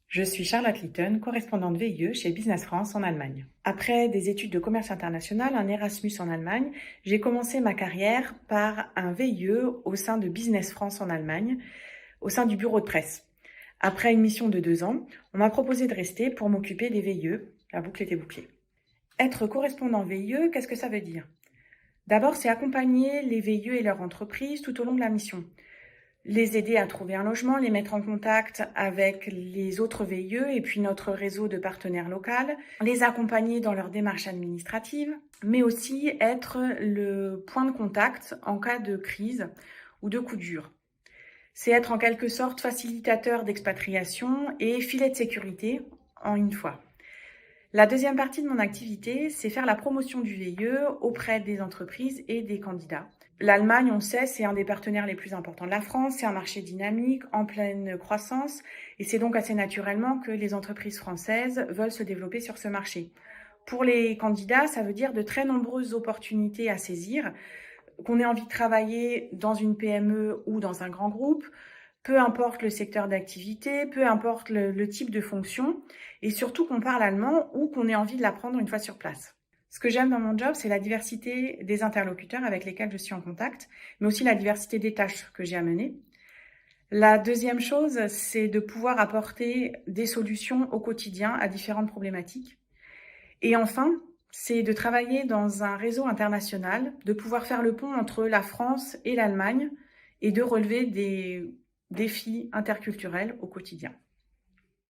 Je suis Charlotte Litton, correspondante VIE chez Business France en Allemagne. Après des études de commerce international, un Erasmus en Allemagne, j'ai commencé ma carrière par un VIE au sein de Business France en Allemagne, au sein du bureau de presse. Après une mission de 2 ans, on m'a proposé de rester pour m'occuper des VIE. La boucle était bouclée. Être correspondant VIE, qu'est-ce que ça veut dire? D'abord, c'est accompagner les VIE et leur entreprise tout au long de la mission. Les aider à trouver un logement, les mettre en contact avec les autres VIE et puis notre réseau de partenaires locaux, les accompagner dans leur démarche administrative, mais aussi être le point de contact en cas de crise ou de coup dur. C'est être en quelque sorte facilitateur d'expatriation et filet de sécurité en une fois. La deuxième partie de mon activité, c'est faire la promotion du VIE auprès des entreprises et des candidats. L'Allemagne, on sait, c'est un des partenaires les plus importants de la France, c'est un marché dynamique, en pleine croissance, et c'est donc assez naturellement que les entreprises françaises veulent se développer sur ce marché. Pour les candidats, ça veut dire de très nombreuses opportunités à saisir, qu'on ait envie de travailler dans une PME ou dans un grand groupe, peu importe le secteur d'activité, peu importe le type de fonction, et surtout qu'on parle allemand ou qu'on ait envie de l'apprendre une fois sur place. Ce que j'aime dans mon job, c'est la diversité des interlocuteurs avec lesquels je suis en contact, mais aussi la diversité des tâches que j'ai à mener. La deuxième chose, c'est de pouvoir apporter des solutions au quotidien à différentes problématiques. Et enfin, c'est de travailler dans un réseau international, de pouvoir faire le pont entre la France et l'Allemagne et de relever des défis interculturels au quotidien.